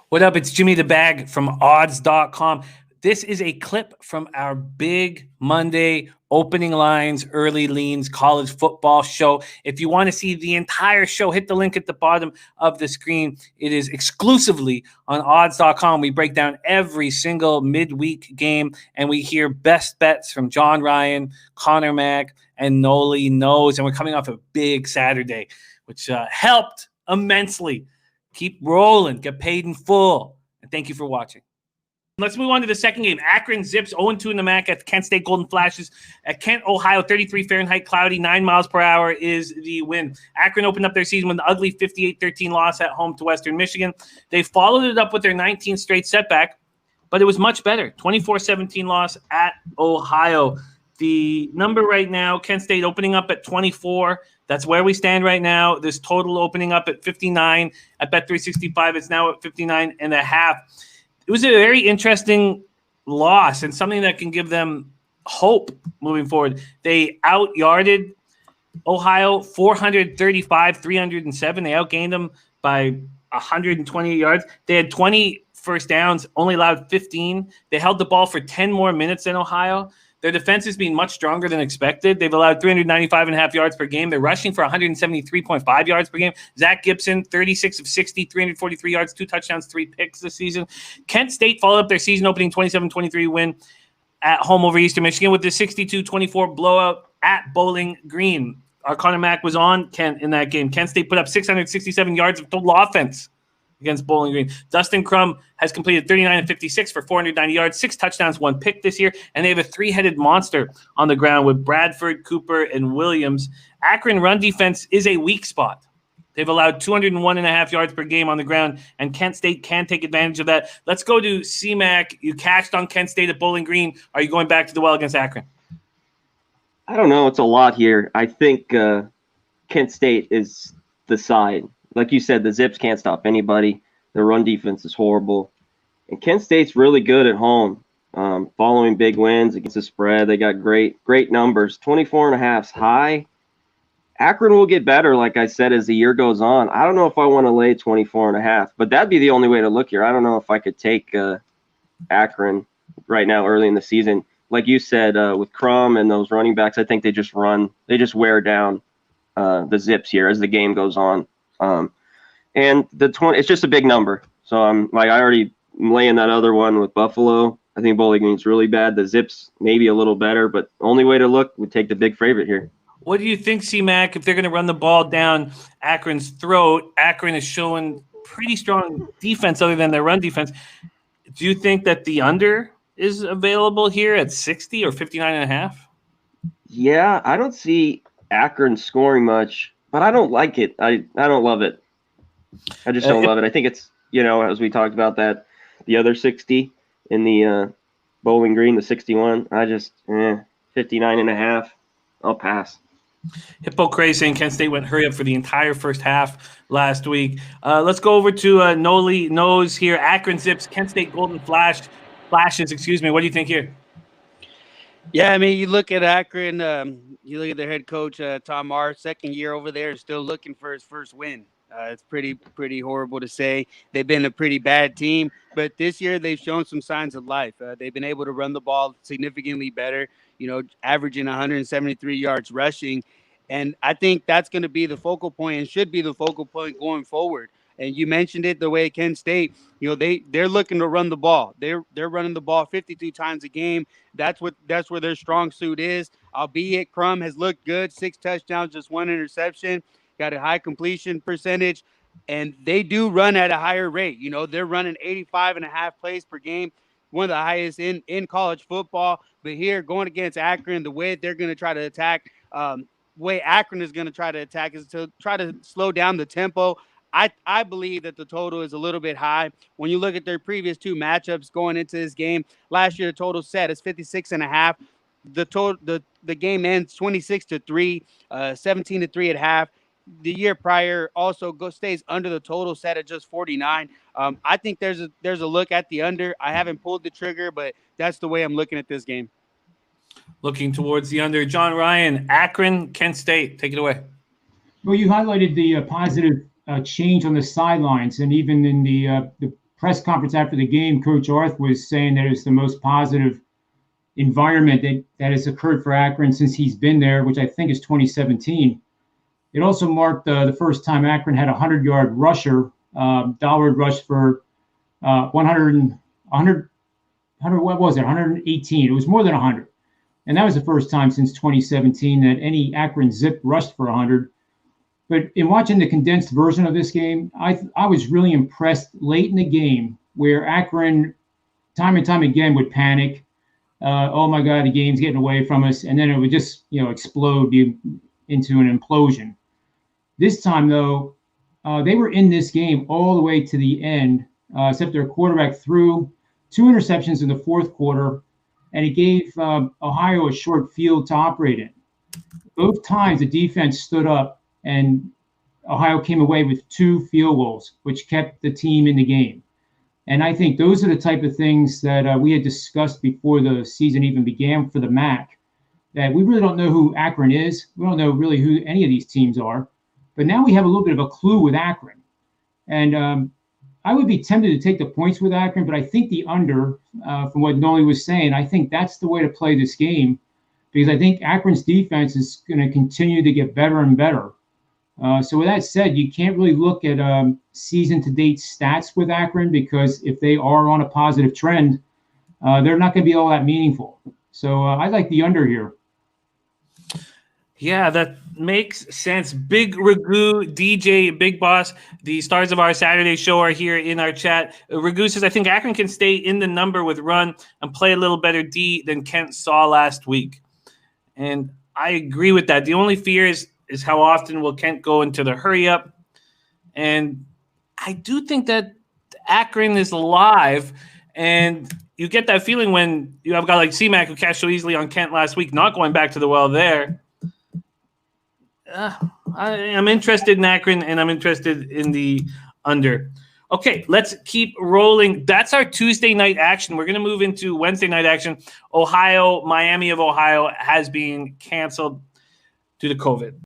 What up? It's Jimmy the Bag from odds.com. This is a clip from our big Monday opening lines, early leans college football show. If you want to see the entire show, hit the link at the bottom of the screen. It is exclusively on odds.com. We break down every single midweek game and we hear best bets from John Ryan, Connor Mack, and Noli Knows. And we're coming off a big Saturday, which helped immensely. Keep rolling. Get paid in full. And thank you for watching. Let's move on to the second game. Akron zips 0-2 in the MAC at Kent State Golden Flashes. At Kent, Ohio, 33 Fahrenheit, cloudy, 9 miles per hour is the wind. Akron opened up their season with an ugly 58-13 loss at home to Western Michigan. They followed it up with their 19th straight setback, but it was much better. 24-17 loss at Ohio. The number right now, Kent State opening up at 24. That's where we stand right now. This total opening up at 59 at Bet365. It's now at 59.5. It was a very interesting loss and something that can give them hope moving forward. They out-yarded Ohio 435-307. They outgained them by 128 yards. They had 20 first downs, only allowed 15. They held the ball for 10 more minutes than Ohio. Their defense has been much stronger than expected. They've allowed 395.5 yards per game. They're rushing for 173.5 yards per game. Zach Gibson, 36 of 60, 343 yards, 2 touchdowns, 3 picks this season. Kent State followed up their season-opening 27-23 win at home over Eastern Michigan with the 62-24 blowout at Bowling Green. Connor Mack was on Kent in that game. Kent State put up 667 yards of total offense against Bowling Green. Dustin Crum has completed 39 of 56 for 490 yards, 6 touchdowns, 1 pick this year, and they have a 3-headed monster on the ground with Bradford, Cooper, and Williams. Akron run defense is a weak spot. They've allowed 201.5 yards per game on the ground, and Kent State can take advantage of that. Let's go to C-Mac. You cashed on Kent State at Bowling Green. Are you going back to the well against Akron? I don't know. It's a lot here. I think Kent State is the side. Like you said, the Zips can't stop anybody. Their run defense is horrible. And Kent State's really good at home, following big wins against the spread. They got great numbers. 24.5's high. Akron will get better, like I said, as the year goes on. I don't know if I want to lay 24.5, but that'd be the only way to look here. I don't know if I could take Akron right now early in the season. Like you said, with Crum and those running backs, I think they just wear down the Zips here as the game goes on. And the 20, it's just a big number. So I'm laying that other one with Buffalo. I think Bowling Green's really bad. The Zips maybe a little better, but only way to look would take the big favorite here. What do you think, C-Mac, if they're going to run the ball down Akron's throat? Akron is showing pretty strong defense other than their run defense. Do you think that the under is available here at 60 or 59.5? Yeah, I don't see Akron scoring much. But I don't like it. I don't love it. I just don't love it. I think it's, as we talked about that, the other 60 in the Bowling Green, the 61. I just, 59.5. I'll pass. Hippo Crazy saying Kent State went hurry up for the entire first half last week. Let's go over to Noli Knows here. Akron Zips, Kent State Golden Flashes. What do you think here? Yeah, I mean, you look at Akron, you look at their head coach, Tom Marr, second year over there, still looking for his first win. It's pretty horrible to say. They've been a pretty bad team, but this year they've shown some signs of life. They've been able to run the ball significantly better, averaging 173 yards rushing. And I think that's going to be the focal point and should be the focal point going forward. And you mentioned it the way Kent State, they're looking to run the ball. They're running the ball 52 times a game. That's where their strong suit is. Albeit Crum has looked good, 6 touchdowns, just 1 interception, got a high completion percentage, and they do run at a higher rate. They're running 85.5 plays per game, one of the highest in college football. But here, going against Akron, the way they're going to try to attack, way Akron is going to try to attack is to try to slow down the tempo. I believe that the total is a little bit high. When you look at their previous 2 matchups going into this game, last year the total set is 56.5. The game ends 26-3, 17-3 at half. The year prior also stays under the total set at just 49. I think there's a look at the under. I haven't pulled the trigger, but that's the way I'm looking at this game. Looking towards the under. John Ryan, Akron, Kent State. Take it away. Well, you highlighted the positive change on the sidelines, and even in the press conference after the game, Coach Arth was saying that it's the most positive environment that has occurred for Akron since he's been there, which I think is 2017. It also marked the first time Akron had a 100-yard rusher. Dollard rushed for 100, what was it, 118. It was more than 100. And that was the first time since 2017 that any Akron Zip rushed for 100. But in watching the condensed version of this game, I was really impressed late in the game where Akron, time and time again, would panic. Oh my God, the game's getting away from us, and then it would just explode into an implosion. This time, though, they were in this game all the way to the end, except their quarterback threw 2 interceptions in the fourth quarter, and it gave Ohio a short field to operate in. Both times, the defense stood up, and Ohio came away with 2 field goals, which kept the team in the game. And I think those are the type of things that we had discussed before the season even began for the MAC, that we really don't know who Akron is. We don't know really who any of these teams are. But now we have a little bit of a clue with Akron. And I would be tempted to take the points with Akron, but I think the under, from what Noli was saying, I think that's the way to play this game, because I think Akron's defense is going to continue to get better and better. So with that said, you can't really look at season-to-date stats with Akron, because if they are on a positive trend, they're not going to be all that meaningful. So I like the under here. Yeah, that makes sense. Big Ragu, DJ, Big Boss, the stars of our Saturday show are here in our chat. Ragu says, I think Akron can stay in the number with run and play a little better D than Kent saw last week. And I agree with that. The only fear is how often will Kent go into the hurry up. And I do think that Akron is alive. And you get that feeling when you have a guy like C-Mac who cashed so easily on Kent last week, not going back to the well there. I'm interested in Akron, and I'm interested in the under. Okay, let's keep rolling. That's our Tuesday night action. We're going to move into Wednesday night action. Miami of Ohio has been canceled due to COVID.